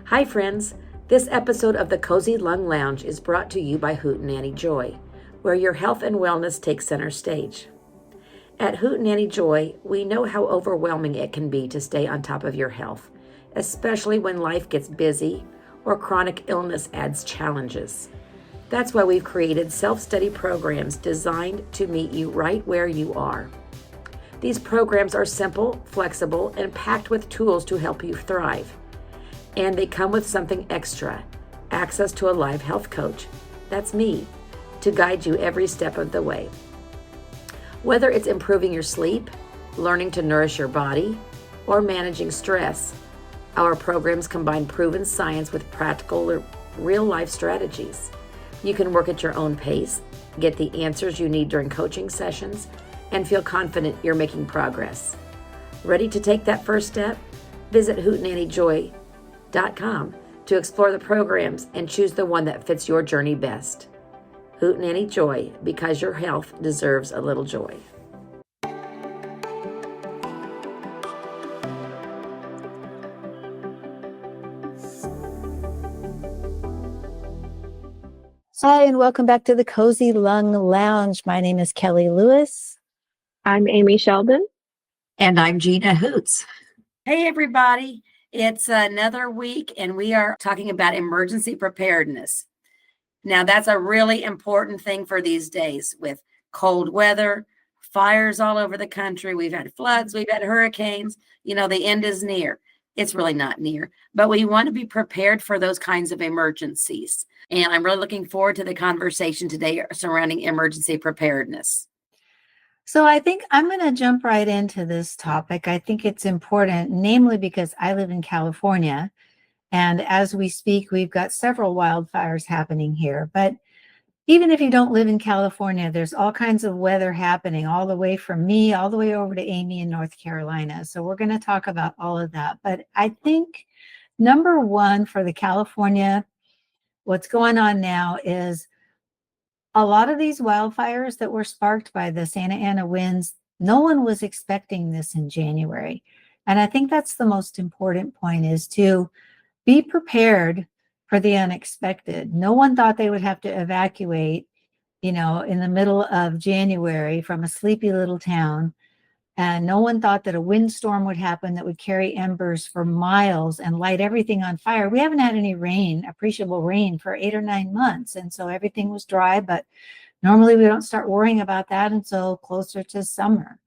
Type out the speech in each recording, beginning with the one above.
Hi, friends. This episode of the Cozy Lung Lounge is brought to you by Hootenanny Joy, where your health and wellness take center stage. At Hootenanny Joy, we know how overwhelming it can be to stay on top of your health, especially when life gets busy or chronic illness adds challenges. That's why we've created self-study programs designed to meet you right where you are. These programs are simple, flexible, and packed with tools to help you thrive. And they come with something extra, access to a live health coach. That's me, to guide you every step of the way. Whether it's improving your sleep, learning to nourish your body, or managing stress, our programs combine proven science with practical, real-life strategies. You can work at your own pace, get the answers you need during coaching sessions, and feel confident you're making progress. Ready to take that first step? Visit hootenannyjoy.com to explore the programs and choose the one that fits your journey best. Hootenanny Joy, because your health deserves a little joy. Hi, and welcome back to the Cozy Lung Lounge. My name is Kelly Lewis. I'm Amy Sheldon. And I'm Gina Hoots. Hey, everybody. It's another week, and we are talking about emergency preparedness. Now, that's a really important thing for these days with cold weather, fires all over the country. We've had floods, we've had hurricanes. You know, the end is near. It's really not near, but we want to be prepared for those kinds of emergencies. And I'm really looking forward to the conversation today surrounding emergency preparedness. So I think I'm going to jump right into this topic. I think it's important, namely because I live in California. And as we speak, we've got several wildfires happening here. But even if you don't live in California, there's all kinds of weather happening all the way from me, all the way over to Amy in North Carolina. So we're going to talk about all of that. But I think number one for the California, what's going on now is a lot of these wildfires that were sparked by the Santa Ana winds, no one was expecting this in January. And I think that's the most important point, is to be prepared for the unexpected. No one thought they would have to evacuate, in the middle of January from a sleepy little town. And no one thought that a windstorm would happen that would carry embers for miles and light everything on fire. We haven't had any rain, appreciable rain, for 8 or 9 months. And so everything was dry, but normally we don't start worrying about that until closer to summer.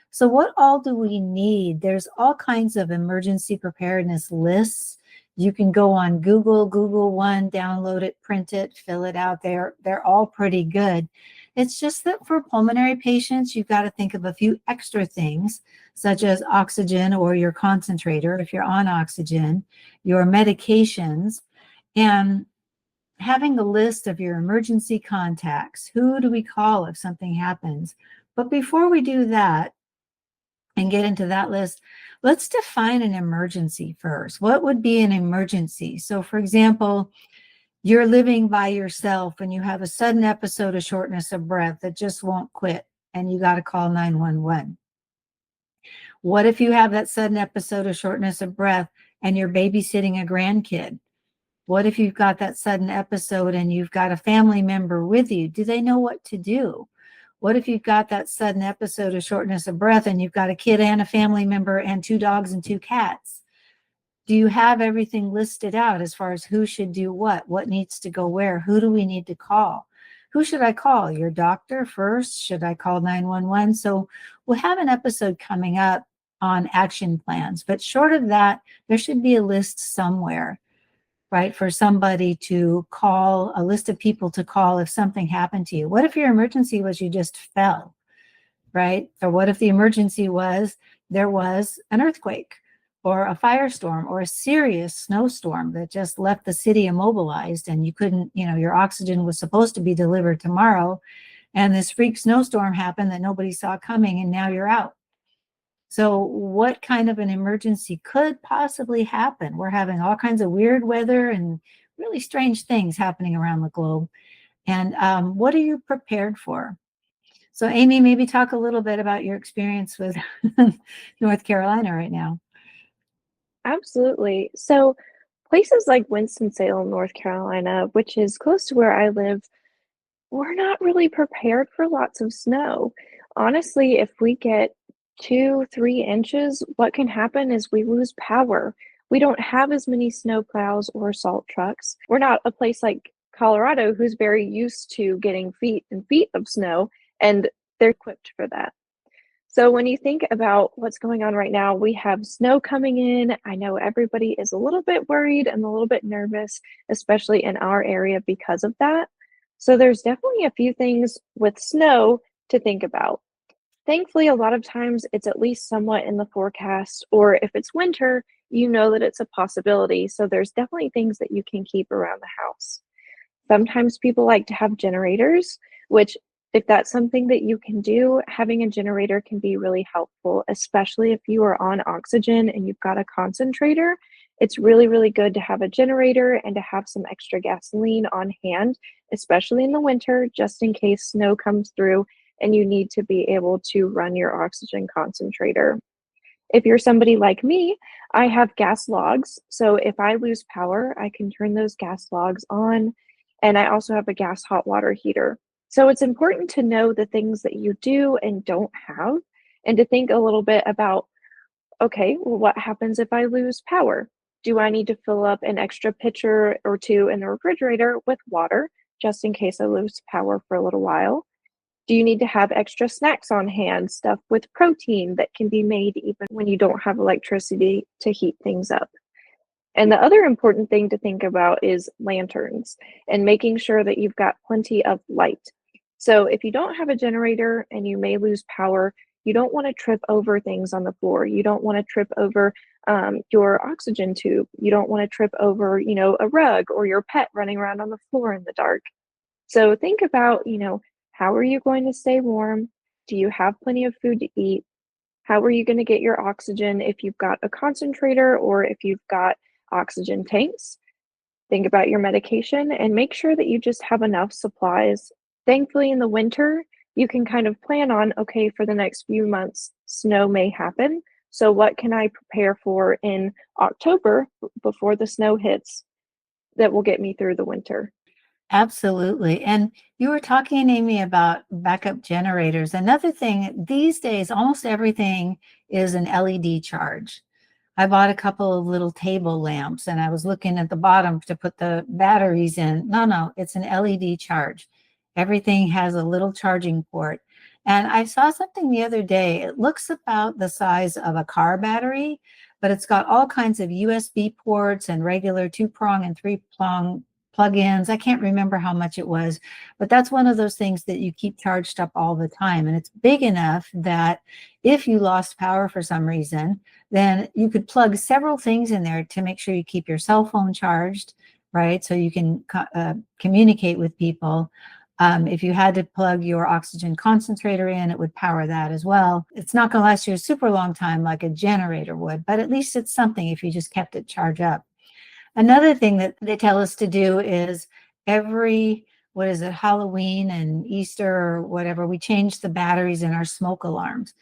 So what all do we need? There's all kinds of emergency preparedness lists. You can go on Google one, download it, print it, fill it out. They're all pretty good. It's just that for pulmonary patients, you've got to think of a few extra things, such as oxygen or your concentrator, if you're on oxygen, your medications, and having a list of your emergency contacts. Who do we call if something happens? But before we do that and get into that list, let's define an emergency first. What would be an emergency? So, for example, you're living by yourself and you have a sudden episode of shortness of breath that just won't quit, and you got to call 911. What if you have that sudden episode of shortness of breath and you're babysitting a grandkid? What if you've got that sudden episode and you've got a family member with you? Do they know what to do? What if you've got that sudden episode of shortness of breath and you've got a kid and a family member and 2 dogs and 2 cats? Do you have everything listed out as far as who should do what needs to go where? Who do we need to call? Who should I call? Your doctor first? Should I call 911? So we'll have an episode coming up on action plans. But short of that, there should be a list somewhere, right, for somebody to call, a list of people to call if something happened to you. What if your emergency was you just fell, right? Or what if the emergency was there was an earthquake, or a firestorm, or a serious snowstorm that just left the city immobilized, and you couldn't, your oxygen was supposed to be delivered tomorrow, and this freak snowstorm happened that nobody saw coming, and now you're out. So what kind of an emergency could possibly happen? We're having all kinds of weird weather and really strange things happening around the globe. And what are you prepared for? So Amy, maybe talk a little bit about your experience with North Carolina right now. Absolutely. So Places like Winston-Salem, North Carolina, which is close to where I live, we're not really prepared for lots of snow. Honestly, if we get 2, 3 inches, what can happen is we lose power. We don't have as many snow plows or salt trucks. We're not a place like Colorado who's very used to getting feet and feet of snow, and they're equipped for that. So when you think about what's going on right now, we have snow coming in. I know everybody is a little bit worried and a little bit nervous, especially in our area because of that. So there's definitely a few things with snow to think about. Thankfully, a lot of times it's at least somewhat in the forecast, or if it's winter, you know that it's a possibility. So there's definitely things that you can keep around the house. Sometimes people like to have generators, which if that's something that you can do, having a generator can be really helpful, especially if you are on oxygen and you've got a concentrator. It's really, really good to have a generator and to have some extra gasoline on hand, especially in the winter, just in case snow comes through and you need to be able to run your oxygen concentrator. If you're somebody like me, I have gas logs. So if I lose power, I can turn those gas logs on. And I also have a gas hot water heater. So it's important to know the things that you do and don't have, and to think a little bit about, okay, well, what happens if I lose power? Do I need to fill up an extra pitcher or two in the refrigerator with water just in case I lose power for a little while? Do you need to have extra snacks on hand, stuff with protein that can be made even when you don't have electricity to heat things up? And the other important thing to think about is lanterns and making sure that you've got plenty of light. So if you don't have a generator and you may lose power, you don't want to trip over things on the floor. You don't want to trip over your oxygen tube. You don't want to trip over, a rug or your pet running around on the floor in the dark. So think about, how are you going to stay warm? Do you have plenty of food to eat? How are you going to get your oxygen if you've got a concentrator or if you've got oxygen tanks? Think about your medication and make sure that you just have enough supplies. Thankfully, in the winter, you can kind of plan on, okay, for the next few months, snow may happen. So what can I prepare for in October before the snow hits that will get me through the winter? Absolutely. And you were talking, Amy, about backup generators. Another thing, these days, almost everything is an LED charge. I bought a couple of little table lamps and I was looking at the bottom to put the batteries in. No, it's an LED charge. Everything has a little charging port. And I saw something the other day. It looks about the size of a car battery, but it's got all kinds of USB ports and regular 2-prong and 3-prong plug-ins. I can't remember how much it was, but that's one of those things that you keep charged up all the time. And it's big enough that if you lost power for some reason, then you could plug several things in there to make sure you keep your cell phone charged, right? So you can communicate with people. If you had to plug your oxygen concentrator in, it would power that as well. It's not going to last you a super long time like a generator would, but at least it's something if you just kept it charged up. Another thing that they tell us to do is every, Halloween and Easter or whatever, we change the batteries in our smoke alarms.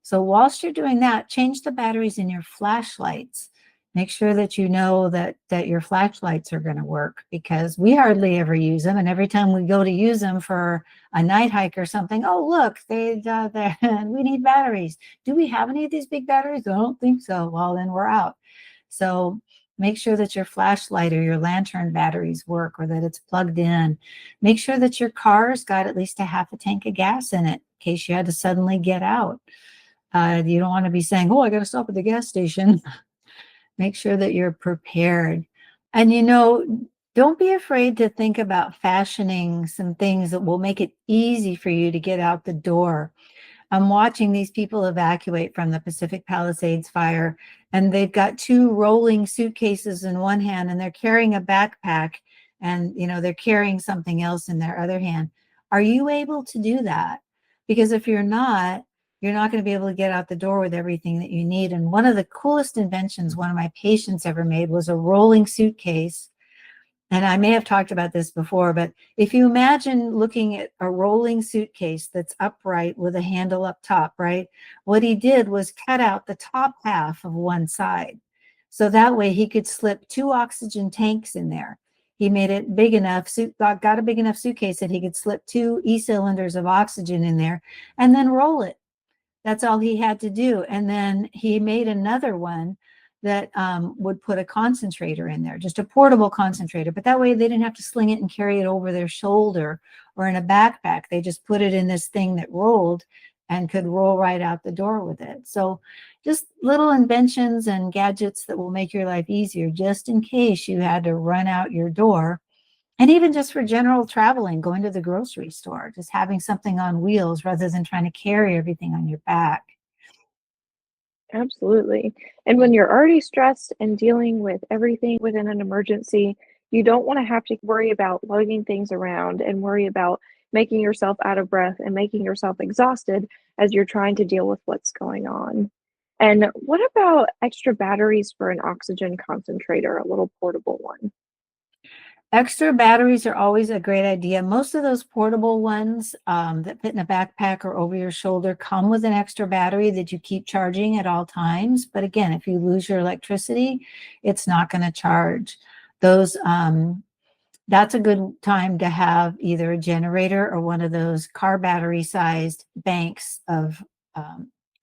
So whilst you're doing that, change the batteries in your flashlights. Make sure that you know that your flashlights are going to work, because we hardly ever use them. And every time we go to use them for a night hike or something, oh, look, we need batteries. Do we have any of these big batteries? I don't think so. Well, then we're out. So make sure that your flashlight or your lantern batteries work, or that it's plugged in. Make sure that your car's got at least a half a tank of gas in it in case you had to suddenly get out. You don't want to be saying, oh, I got to stop at the gas station. Make sure that you're prepared. And, don't be afraid to think about fashioning some things that will make it easy for you to get out the door. I'm watching these people evacuate from the Pacific Palisades fire, and they've got 2 rolling suitcases in one hand, and they're carrying a backpack, and they're carrying something else in their other hand. Are you able to do that? Because if you're not going to be able to get out the door with everything that you need. And one of the coolest inventions one of my patients ever made was a rolling suitcase. And I may have talked about this before, but if you imagine looking at a rolling suitcase that's upright with a handle up top, right? What he did was cut out the top half of one side. So that way he could slip 2 oxygen tanks in there. He made it big enough, got a big enough suitcase that he could slip 2 e-cylinders of oxygen in there and then roll it. That's all he had to do. And then he made another one that would put a concentrator in there, just a portable concentrator. But that way they didn't have to sling it and carry it over their shoulder or in a backpack. They just put it in this thing that rolled and could roll right out the door with it. So just little inventions and gadgets that will make your life easier, just in case you had to run out your door. And even just for general traveling, going to the grocery store, just having something on wheels rather than trying to carry everything on your back. Absolutely. And when you're already stressed and dealing with everything within an emergency, you don't want to have to worry about lugging things around and worry about making yourself out of breath and making yourself exhausted as you're trying to deal with what's going on. And what about extra batteries for an oxygen concentrator, a little portable one? Extra batteries are always a great idea. Most of those portable ones that fit in a backpack or over your shoulder come with an extra battery that you keep charging at all times. But again, if you lose your electricity, it's not going to charge. Those that's a good time to have either a generator or one of those car battery sized banks of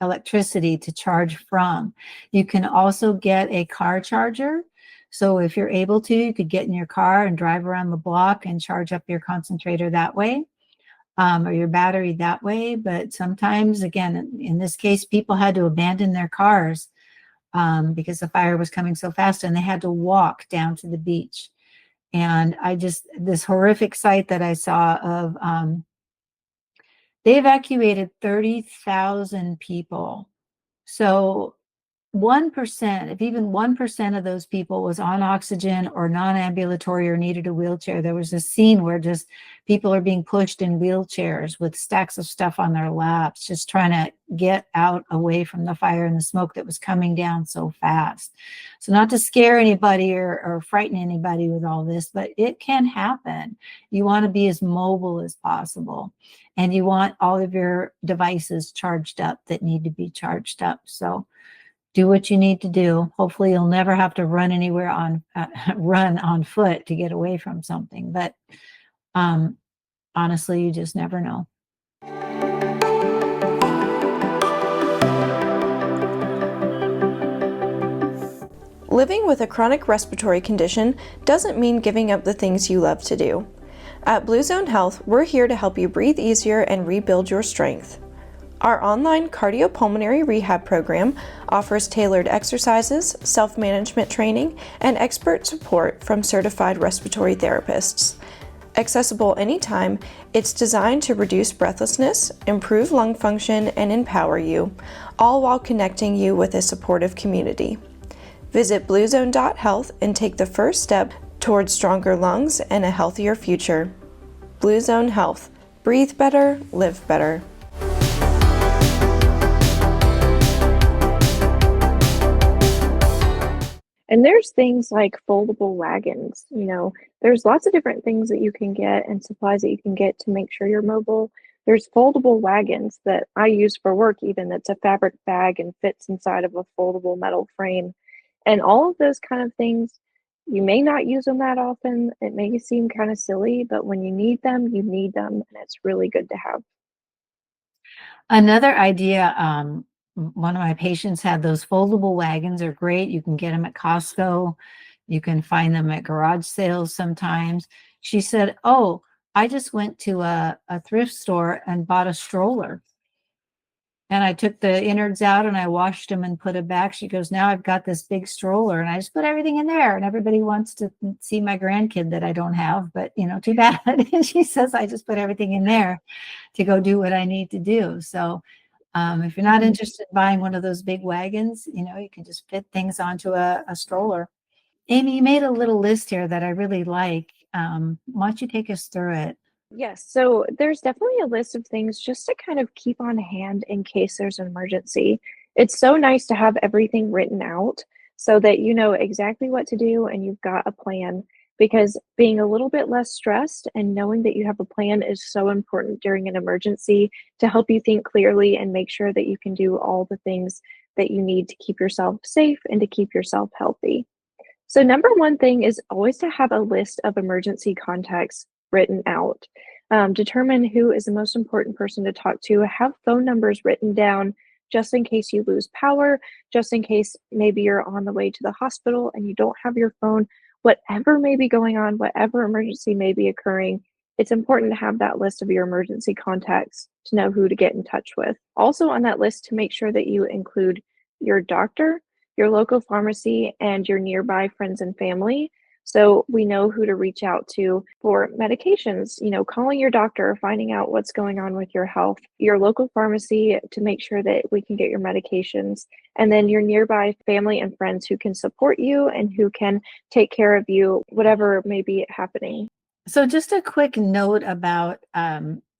electricity to charge from. You can also get a car charger. So if you're able to, you could get in your car and drive around the block and charge up your concentrator that way, or your battery that way. But sometimes, again, in this case, people had to abandon their cars because the fire was coming so fast and they had to walk down to the beach. And this horrific sight that I saw of, they evacuated 30,000 people. So 1%, if even 1% of those people was on oxygen or non-ambulatory or needed a wheelchair, there was a scene where just people are being pushed in wheelchairs with stacks of stuff on their laps, just trying to get out away from the fire and the smoke that was coming down so fast. So not to scare anybody or frighten anybody with all this, but it can happen. You want to be as mobile as possible, and you want all of your devices charged up that need to be charged up. So do what you need to do. Hopefully you'll never have to run anywhere run on foot to get away from something. But honestly, you just never know. Living with a chronic respiratory condition doesn't mean giving up the things you love to do. At Blue Zone Health, we're here to help you breathe easier and rebuild your strength. Our online cardiopulmonary rehab program offers tailored exercises, self-management training, and expert support from certified respiratory therapists. Accessible anytime, it's designed to reduce breathlessness, improve lung function, and empower you, all while connecting you with a supportive community. Visit bluezone.health and take the first step towards stronger lungs and a healthier future. Blue Zone Health. Breathe better, live better. And there's things like foldable wagons. There's lots of different things that you can get and supplies that you can get to make sure you're mobile. There's foldable wagons that I use for work, even that's a fabric bag and fits inside of a foldable metal frame. And all of those kind of things, you may not use them that often. It may seem kind of silly, but when you need them, and it's really good to have. Another idea, one of my patients had those foldable wagons. Are great. You can get them at Costco. You can find them at garage sales sometimes. She said, "Oh, I just went to a thrift store and bought a stroller. And I took the innards out and I washed them and put it back." She goes, "Now I've got this big stroller and I just put everything in there. And everybody wants to see my grandkid that I don't have, but too bad." And she says, "I just put everything in there to go do what I need to do." So if you're not interested in buying one of those big wagons, you can just fit things onto a stroller. Amy, you made a little list here that I really like. Why don't you take us through it? Yes, so there's definitely a list of things just to kind of keep on hand in case there's an emergency. It's so nice to have everything written out so that you know exactly what to do and you've got a plan, because being a little bit less stressed and knowing that you have a plan is so important during an emergency to help you think clearly and make sure that you can do all the things that you need to keep yourself safe and to keep yourself healthy. So, number one thing is always to have a list of emergency contacts written out. Determine who is the most important person to talk to. Have phone numbers written down just in case you lose power, just in case maybe you're on the way to the hospital and you don't have your phone. Whatever may be going on, whatever emergency may be occurring, it's important to have that list of your emergency contacts to know who to get in touch with. Also, on that list, to make sure that you include your doctor, your local pharmacy, and your nearby friends and family. So we know who to reach out to for medications, calling your doctor, finding out what's going on with your health, your local pharmacy to make sure that we can get your medications, and then your nearby family and friends who can support you and who can take care of you, whatever may be happening. So just a quick note about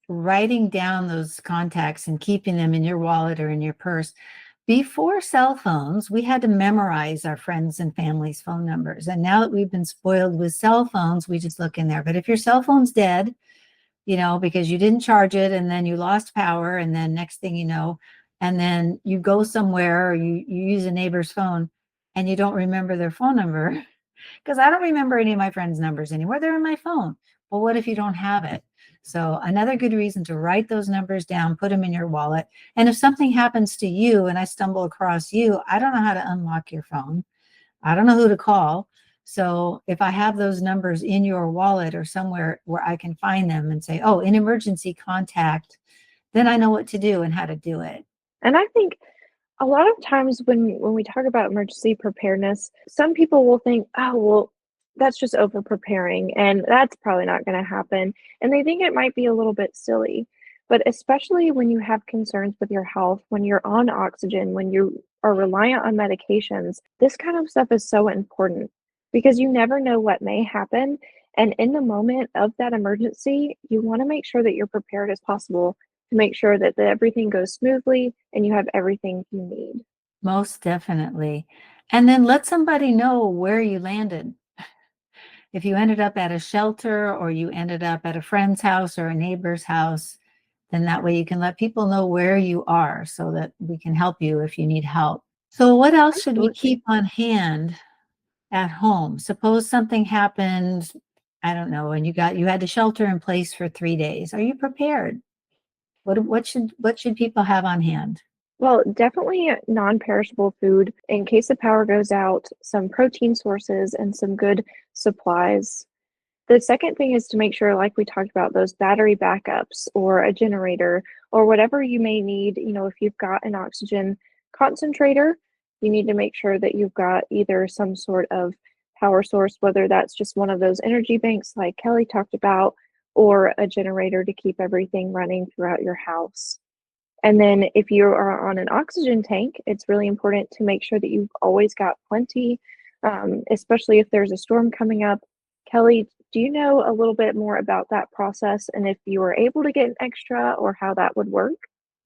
writing down those contacts and keeping them in your wallet or in your purse. Before cell phones, we had to memorize our friends and family's phone numbers. And now that we've been spoiled with cell phones, we just look in there. But if your cell phone's dead, because you didn't charge it and then you lost power, and then next thing you know, and then you go somewhere or you use a neighbor's phone and you don't remember their phone number, because I don't remember any of my friends' numbers anymore. They're in my phone. Well, what if you don't have it? So another good reason to write those numbers down, put them in your wallet. And if something happens to you and I stumble across you, I don't know how to unlock your phone. I don't know who to call. So if I have those numbers in your wallet or somewhere where I can find them and say, oh, an emergency contact, then I know what to do and how to do it. And I think a lot of times when we talk about emergency preparedness, some people will think, oh, well, that's just over preparing and that's probably not going to happen. And they think it might be a little bit silly. But especially when you have concerns with your health, when you're on oxygen, when you are reliant on medications, this kind of stuff is so important because you never know what may happen. And in the moment of that emergency, you want to make sure that you're prepared as possible to make sure that everything goes smoothly and you have everything you need. Most definitely. And then let somebody know where you landed. If you ended up at a shelter or you ended up at a friend's house or a neighbor's house, then that way you can let people know where you are so that we can help you if you need help. So what else should we keep on hand at home? Suppose something happened, I don't know, and you had to shelter in place for 3 days. Are you prepared? What should people have on hand? Well, definitely non-perishable food in case the power goes out, some protein sources, and some good supplies. The second thing is to make sure, like we talked about, those battery backups or a generator or whatever you may need. If you've got an oxygen concentrator, you need to make sure that you've got either some sort of power source, whether that's just one of those energy banks like Kelly talked about, or a generator to keep everything running throughout your house. And then if you are on an oxygen tank, it's really important to make sure that you've always got plenty, especially if there's a storm coming up. Kelly, do you know a little bit more about that process and if you were able to get an extra or how that would work?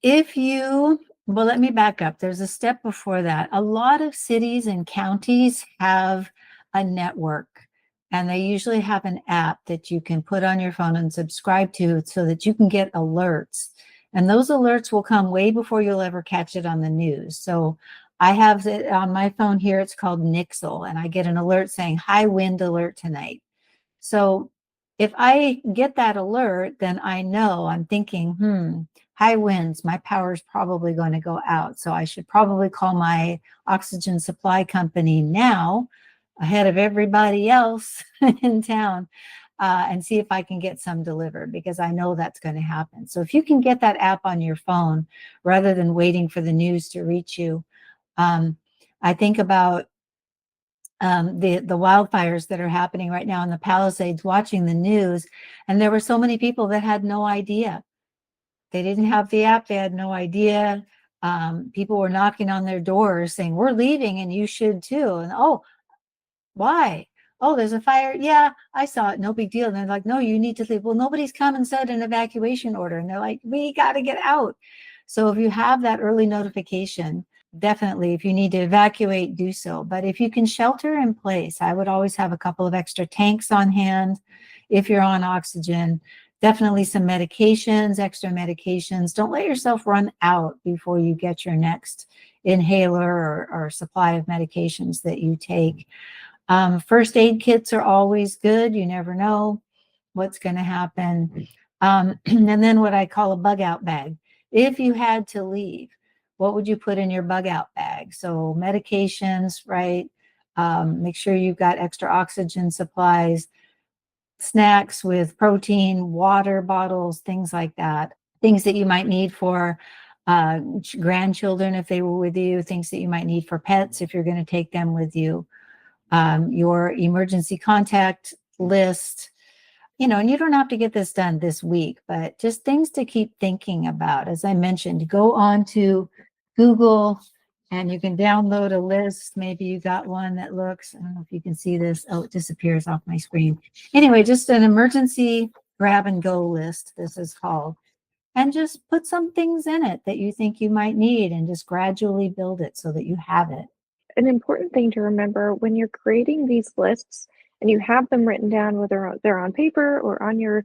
Well, let me back up. There's a step before that. A lot of cities and counties have a network, and they usually have an app that you can put on your phone and subscribe to so that you can get alerts. And those alerts will come way before you'll ever catch it on the news. So I have it on my phone here. It's called Nixle, and I get an alert saying high wind alert tonight. So if I get that alert, then I know I'm thinking, high winds, my power is probably going to go out. So I should probably call my oxygen supply company now ahead of everybody else in town. And see if I can get some delivered because I know that's going to happen. So if you can get that app on your phone rather than waiting for the news to reach you, I think about the wildfires that are happening right now in the Palisades, watching the news, and there were so many people that had no idea. They didn't have the app. They had no idea. People were knocking on their doors saying, we're leaving and you should too. And why? Oh, there's a fire. Yeah, I saw it. No big deal. And they're like, no, you need to leave. Well, nobody's come and said an evacuation order. And they're like, we got to get out. So if you have that early notification, definitely, if you need to evacuate, do so. But if you can shelter in place, I would always have a couple of extra tanks on hand. If you're on oxygen, definitely some medications, extra medications. Don't let yourself run out before you get your next inhaler or supply of medications that you take. First aid kits are always good. You never know what's going to happen. And then what I call a bug out bag. If you had to leave, what would you put in your bug out bag? So medications, right? Make sure you've got extra oxygen supplies, snacks with protein, water bottles, things like that. Things that you might need for grandchildren if they were with you, things that you might need for pets if you're going to take them with you. Your emergency contact list, and you don't have to get this done this week, but just things to keep thinking about. As I mentioned, go on to Google and you can download a list. Maybe you got one that looks, I don't know if you can see this. Oh, it disappears off my screen. Anyway, just an emergency grab and go list, this is called. And just put some things in it that you think you might need and just gradually build it so that you have it. An important thing to remember when you're creating these lists and you have them written down, whether they're on paper or on your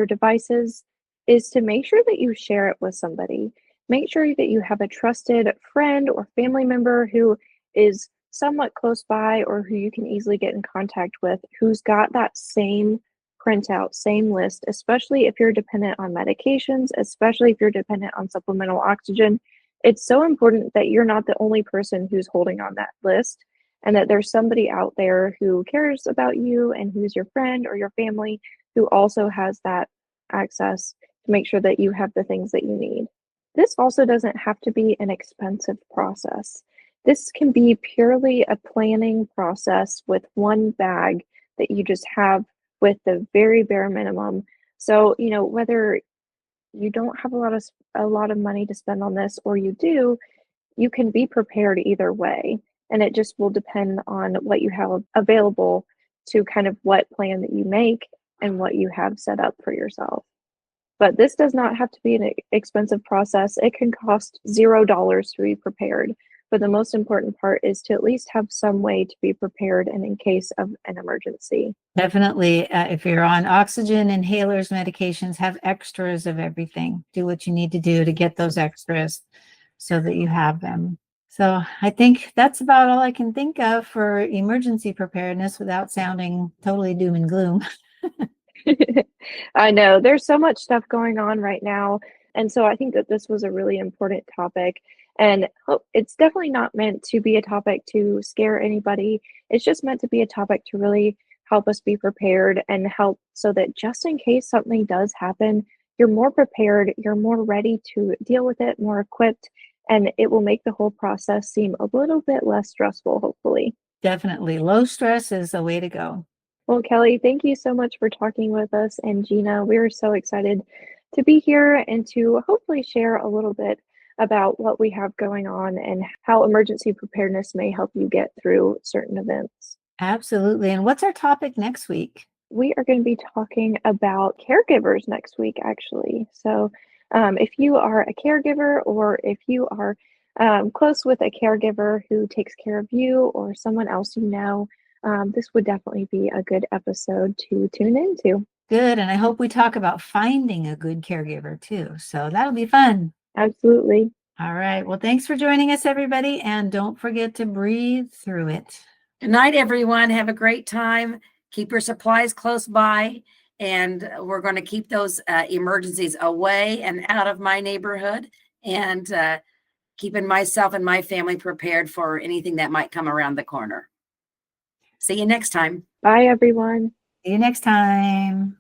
devices, is to make sure that you share it with somebody. Make sure that you have a trusted friend or family member who is somewhat close by or who you can easily get in contact with, who's got that same printout, same list, especially if you're dependent on medications, especially if you're dependent on supplemental oxygen. It's so important that you're not the only person who's holding on that list, and that there's somebody out there who cares about you and who's your friend or your family who also has that access to make sure that you have the things that you need. This also doesn't have to be an expensive process. This can be purely a planning process with one bag that you just have with the very bare minimum. So, whether you don't have a lot of money to spend on this or you do, you can be prepared either way. And it just will depend on what you have available to kind of what plan that you make and what you have set up for yourself. But this does not have to be an expensive process. It can cost $0 to be prepared. But the most important part is to at least have some way to be prepared and in case of an emergency. Definitely. If you're on oxygen, inhalers, medications, have extras of everything. Do what you need to do to get those extras so that you have them. So I think that's about all I can think of for emergency preparedness without sounding totally doom and gloom. I know there's so much stuff going on right now. And so I think that this was a really important topic. And it's definitely not meant to be a topic to scare anybody. It's just meant to be a topic to really help us be prepared and help so that just in case something does happen, you're more prepared, you're more ready to deal with it, more equipped, and it will make the whole process seem a little bit less stressful, hopefully. Definitely. Low stress is the way to go. Well, Kelly, thank you so much for talking with us. And Gina, we're so excited to be here and to hopefully share a little bit about what we have going on and how emergency preparedness may help you get through certain events. Absolutely. And what's our topic next week? We are going to be talking about caregivers next week, actually. So if you are a caregiver or if you are close with a caregiver who takes care of you or someone else you know, this would definitely be a good episode to tune into. Good. And I hope we talk about finding a good caregiver too. So that'll be fun. Absolutely. All right. Well, thanks for joining us, everybody. And don't forget to breathe through it. Good night, everyone. Have a great time. Keep your supplies close by. And we're going to keep those emergencies away and out of my neighborhood. And keeping myself and my family prepared for anything that might come around the corner. See you next time. Bye, everyone. See you next time.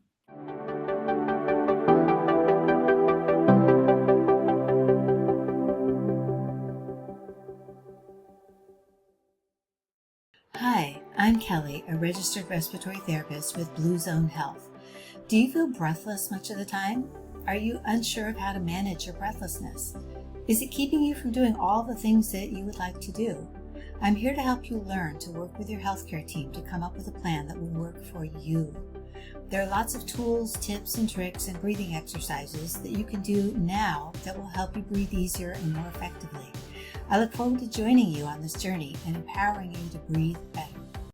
Hi, I'm Kelly, a registered respiratory therapist with Blue Zone Health. Do you feel breathless much of the time? Are you unsure of how to manage your breathlessness? Is it keeping you from doing all the things that you would like to do? I'm here to help you learn to work with your healthcare team to come up with a plan that will work for you. There are lots of tools, tips, and tricks and breathing exercises that you can do now that will help you breathe easier and more effectively. I look forward to joining you on this journey and empowering you to breathe better.